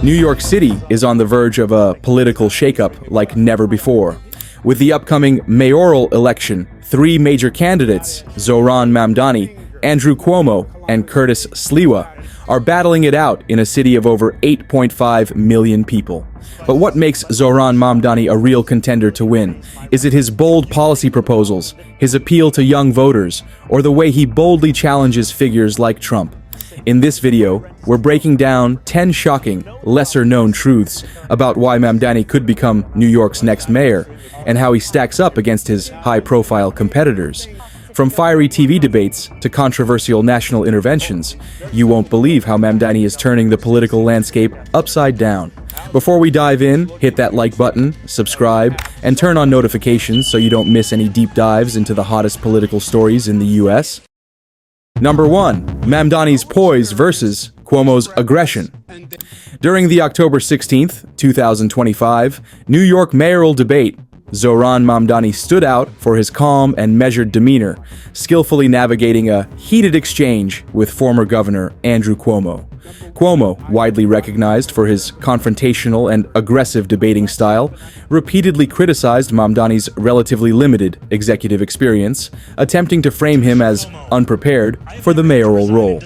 New York City is on the verge of a political shakeup like never before. With the upcoming mayoral election, three major candidates, Zohran Mamdani, Andrew Cuomo, and Curtis Sliwa, are battling it out in a city of over 8.5 million people. But what makes Zohran Mamdani a real contender to win? Is it his bold policy proposals, his appeal to young voters, or the way he boldly challenges figures like Trump? In this video, we're breaking down 10 shocking, lesser-known truths about why Mamdani could become New York's next mayor, and how he stacks up against his high-profile competitors. From fiery TV debates to controversial national interventions, you won't believe how Mamdani is turning the political landscape upside down. Before we dive in, hit that like button, subscribe, and turn on notifications so you don't miss any deep dives into the hottest political stories in the US. Number 1. Mamdani's poise versus Cuomo's aggression. During the October 16th, 2025, New York mayoral debate, Zohran Mamdani stood out for his calm and measured demeanor, skillfully navigating a heated exchange with former Governor Andrew Cuomo. Cuomo, widely recognized for his confrontational and aggressive debating style, repeatedly criticized Mamdani's relatively limited executive experience, attempting to frame him as unprepared for the mayoral role.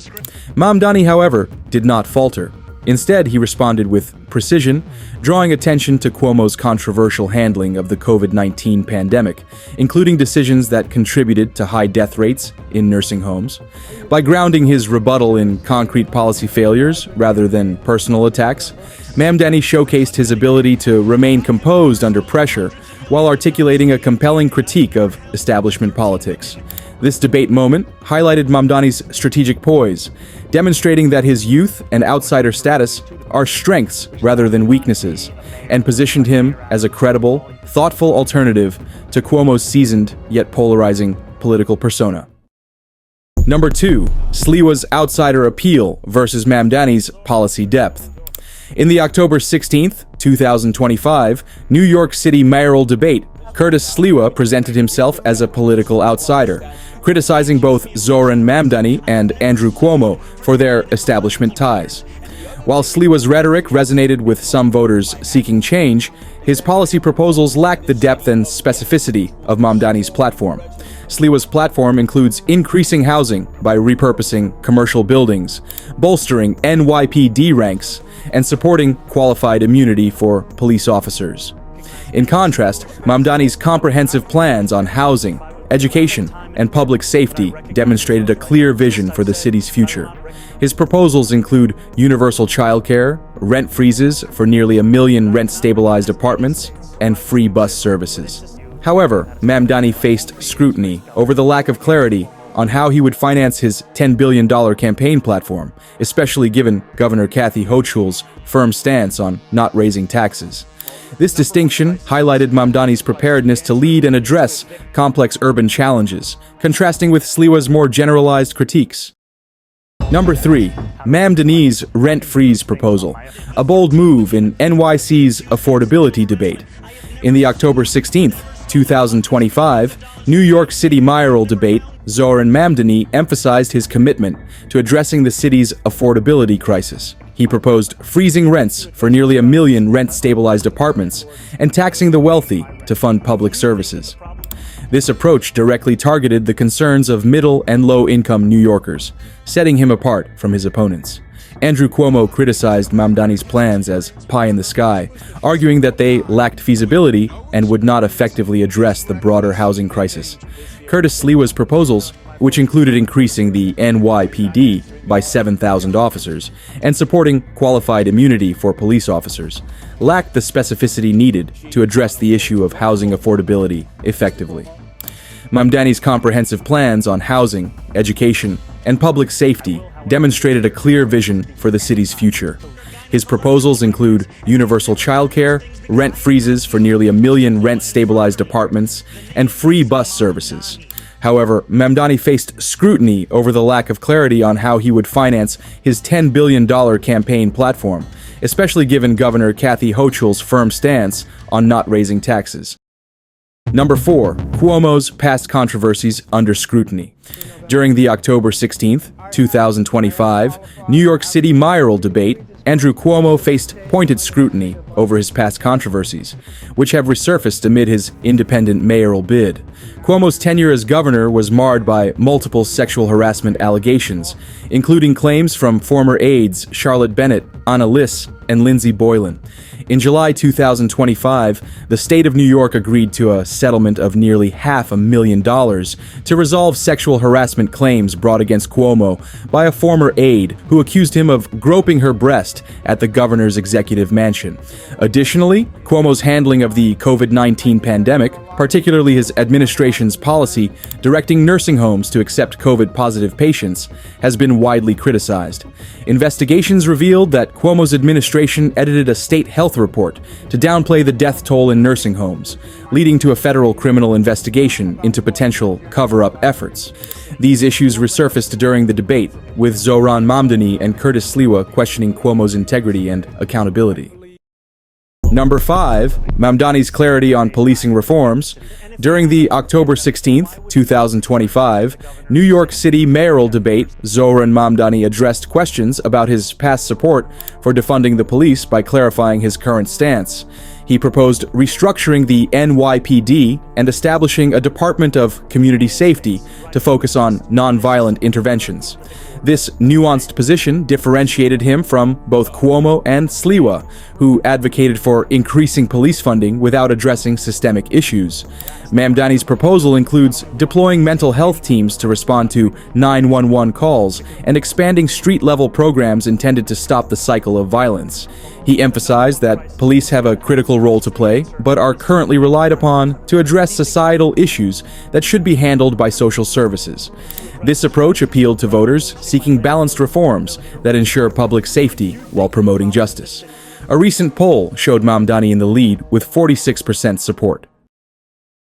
Mamdani, however, did not falter. Instead, he responded with precision, drawing attention to Cuomo's controversial handling of the COVID-19 pandemic, including decisions that contributed to high death rates in nursing homes. By grounding his rebuttal in concrete policy failures rather than personal attacks, Mamdani showcased his ability to remain composed under pressure while articulating a compelling critique of establishment politics. This debate moment highlighted Mamdani's strategic poise, demonstrating that his youth and outsider status are strengths rather than weaknesses, and positioned him as a credible, thoughtful alternative to Cuomo's seasoned yet polarizing political persona. Number 2. Sliwa's outsider appeal versus Mamdani's policy depth. In the October 16th, 2025, New York City mayoral debate, Curtis Sliwa presented himself as a political outsider, criticizing both Zohran Mamdani and Andrew Cuomo for their establishment ties. While Sliwa's rhetoric resonated with some voters seeking change, his policy proposals lacked the depth and specificity of Mamdani's platform. Sliwa's platform includes increasing housing by repurposing commercial buildings, bolstering NYPD ranks, and supporting qualified immunity for police officers. In contrast, Mamdani's comprehensive plans on housing, education, and public safety demonstrated a clear vision for the city's future. His proposals include universal childcare, rent freezes for nearly 1 million rent-stabilized apartments, and free bus services. However, Mamdani faced scrutiny over the lack of clarity on how he would finance his $10 billion campaign platform, especially given Governor Kathy Hochul's firm stance on not raising taxes. This distinction highlighted Mamdani's preparedness to lead and address complex urban challenges, contrasting with Sliwa's more generalized critiques. Number 3. Mamdani's rent freeze proposal, a bold move in NYC's affordability debate. In the October 16th, 2025, New York City mayoral debate, Zohran Mamdani emphasized his commitment to addressing the city's affordability crisis. He proposed freezing rents for nearly 1 million rent-stabilized apartments and taxing the wealthy to fund public services. This approach directly targeted the concerns of middle and low-income New Yorkers, setting him apart from his opponents. Andrew Cuomo criticized Mamdani's plans as pie in the sky, arguing that they lacked feasibility and would not effectively address the broader housing crisis. Curtis Sliwa's proposals, which included increasing the NYPD by 7,000 officers and supporting qualified immunity for police officers, lacked the specificity needed to address the issue of housing affordability effectively. Mamdani's comprehensive plans on housing, education, and public safety demonstrated a clear vision for the city's future. His proposals include universal childcare, rent freezes for nearly 1 million rent-stabilized apartments, and free bus services. However, Mamdani faced scrutiny over the lack of clarity on how he would finance his $10 billion campaign platform, especially given Governor Kathy Hochul's firm stance on not raising taxes. Number 4. Cuomo's past controversies under scrutiny. During the October 16th, 2025, New York City mayoral debate, Andrew Cuomo faced pointed scrutiny over his past controversies, which have resurfaced amid his independent mayoral bid. Cuomo's tenure as governor was marred by multiple sexual harassment allegations, including claims from former aides Charlotte Bennett, Anna Liss, and Lindsey Boylan. In July 2025, the state of New York agreed to a settlement of nearly $500,000 to resolve sexual harassment claims brought against Cuomo by a former aide who accused him of groping her breast at the governor's executive mansion. Additionally, Cuomo's handling of the COVID-19 pandemic, particularly his administration's policy directing nursing homes to accept COVID-positive patients, has been widely criticized. Investigations revealed that Cuomo's administration edited a state health report to downplay the death toll in nursing homes, leading to a federal criminal investigation into potential cover-up efforts. These issues resurfaced during the debate, with Zohran Mamdani and Curtis Sliwa questioning Cuomo's integrity and accountability. Number 5. Mamdani's clarity on policing reforms. During the October 16, 2025, New York City mayoral debate, Zohran Mamdani addressed questions about his past support for defunding the police by clarifying his current stance. He proposed restructuring the NYPD and establishing a Department of Community Safety to focus on nonviolent interventions. This nuanced position differentiated him from both Cuomo and Sliwa, who advocated for increasing police funding without addressing systemic issues. Mamdani's proposal includes deploying mental health teams to respond to 911 calls and expanding street-level programs intended to stop the cycle of violence. He emphasized that police have a critical role to play, but are currently relied upon to address societal issues that should be handled by social services. This approach appealed to voters seeking balanced reforms that ensure public safety while promoting justice. A recent poll showed Mamdani in the lead with 46% support.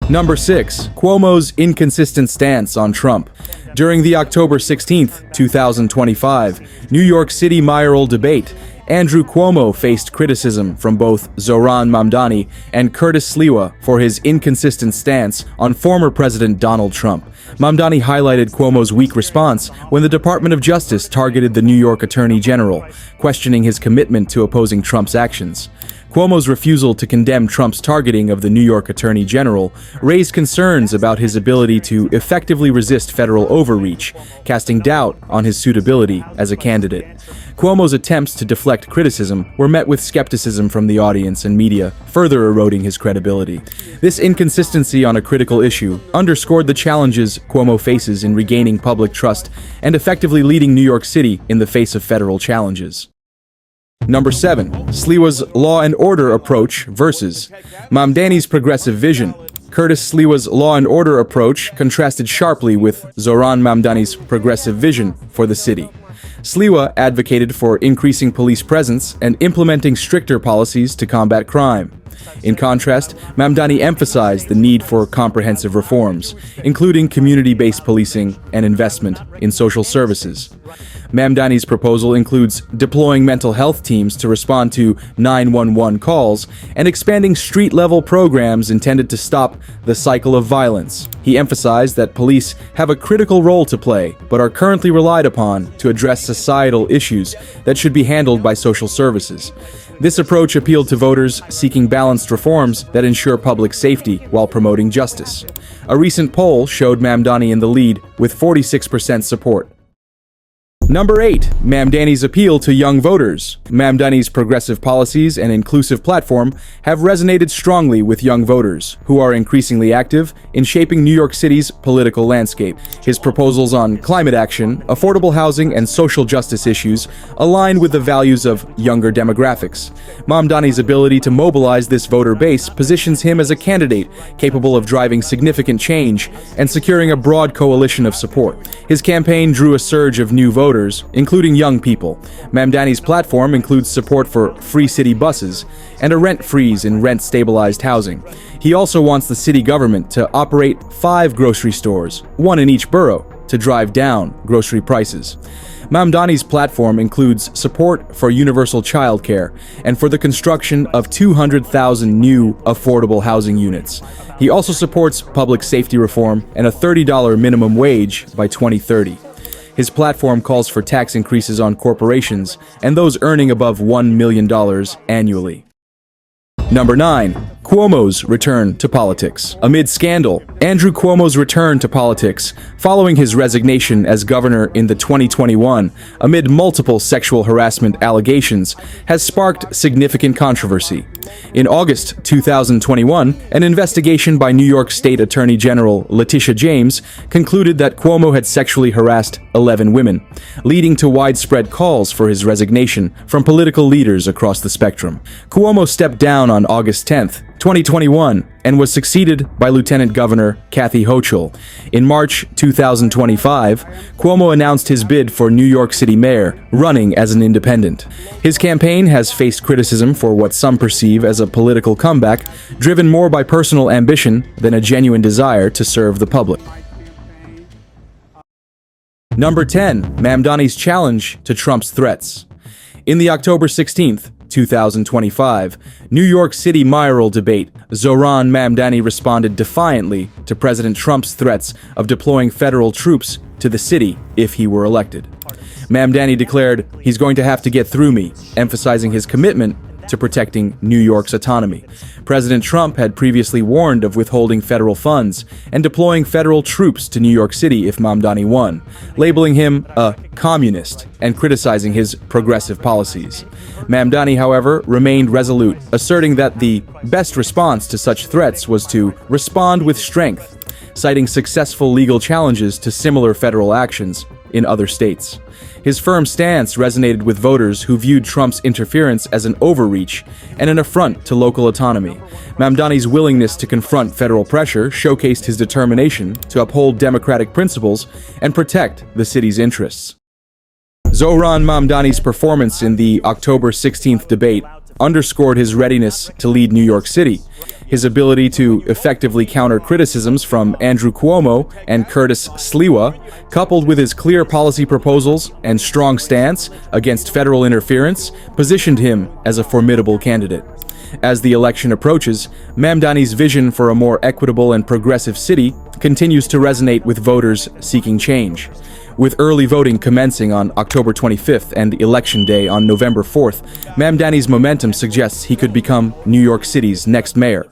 Number 6. Cuomo's inconsistent stance on Trump. During the October 16, 2025, New York City mayoral debate, Andrew Cuomo faced criticism from both Zohran Mamdani and Curtis Sliwa for his inconsistent stance on former President Donald Trump. Mamdani highlighted Cuomo's weak response when the Department of Justice targeted the New York Attorney General, questioning his commitment to opposing Trump's actions. Cuomo's refusal to condemn Trump's targeting of the New York Attorney General raised concerns about his ability to effectively resist federal overreach, casting doubt on his suitability as a candidate. Cuomo's attempts to deflect criticism were met with skepticism from the audience and media, further eroding his credibility. This inconsistency on a critical issue underscored the challenges Cuomo faces in regaining public trust and effectively leading New York City in the face of federal challenges. Number 7. Sliwa's law and order approach versus Mamdani's progressive vision. Curtis Sliwa's law and order approach contrasted sharply with Zohran Mamdani's progressive vision for the city. Sliwa advocated for increasing police presence and implementing stricter policies to combat crime. In contrast, Mamdani emphasized the need for comprehensive reforms, including community-based policing and investment in social services. Mamdani's proposal includes deploying mental health teams to respond to 911 calls and expanding street-level programs intended to stop the cycle of violence. He emphasized that police have a critical role to play, but are currently relied upon to address societal issues that should be handled by social services. This approach appealed to voters seeking balanced reforms that ensure public safety while promoting justice. A recent poll showed Mamdani in the lead with 46% support. Number 8. Mamdani's appeal to young voters. Mamdani's progressive policies and inclusive platform have resonated strongly with young voters, who are increasingly active in shaping New York City's political landscape. His proposals on climate action, affordable housing, and social justice issues align with the values of younger demographics. Mamdani's ability to mobilize this voter base positions him as a candidate capable of driving significant change and securing a broad coalition of support. His campaign drew a surge of new voters, including young people. Mamdani's platform includes support for free city buses and a rent freeze in rent-stabilized housing. He also wants the city government to operate 5 grocery stores, 1 in each borough, to drive down grocery prices. Mamdani's platform includes support for universal childcare and for the construction of 200,000 new affordable housing units. He also supports public safety reform and a $30 minimum wage by 2030. His platform calls for tax increases on corporations and those earning above $1 million annually. Number 9. Cuomo's return to politics. Amid scandal, Andrew Cuomo's return to politics following his resignation as governor in the 2021 amid multiple sexual harassment allegations has sparked significant controversy. In August 2021, an investigation by New York State Attorney General Letitia James concluded that Cuomo had sexually harassed 11 women, leading to widespread calls for his resignation from political leaders across the spectrum. Cuomo stepped down on August 10th, 2021, and was succeeded by Lieutenant Governor Kathy Hochul. In March 2025, Cuomo announced his bid for New York City mayor, running as an independent. His campaign has faced criticism for what some perceive as a political comeback, driven more by personal ambition than a genuine desire to serve the public. Number 10. Mamdani's challenge to Trump's threats. In the October 16th, 2025 New York City mayoral debate, Zohran Mamdani responded defiantly to President Trump's threats of deploying federal troops to the city if he were elected. Mamdani declared, "He's going to have to get through me," emphasizing his commitment to protecting New York's autonomy. President Trump had previously warned of withholding federal funds and deploying federal troops to New York City if Mamdani won, labeling him a communist and criticizing his progressive policies. Mamdani, however, remained resolute, asserting that the best response to such threats was to respond with strength, citing successful legal challenges to similar federal actions in other states. His firm stance resonated with voters who viewed Trump's interference as an overreach and an affront to local autonomy. Mamdani's willingness to confront federal pressure showcased his determination to uphold democratic principles and protect the city's interests. Zohran Mamdani's performance in the October 16th debate underscored his readiness to lead New York City. His ability to effectively counter criticisms from Andrew Cuomo and Curtis Sliwa, coupled with his clear policy proposals and strong stance against federal interference, positioned him as a formidable candidate. As the election approaches, Mamdani's vision for a more equitable and progressive city continues to resonate with voters seeking change. With early voting commencing on October 25th and Election Day on November 4th, Mamdani's momentum suggests he could become New York City's next mayor.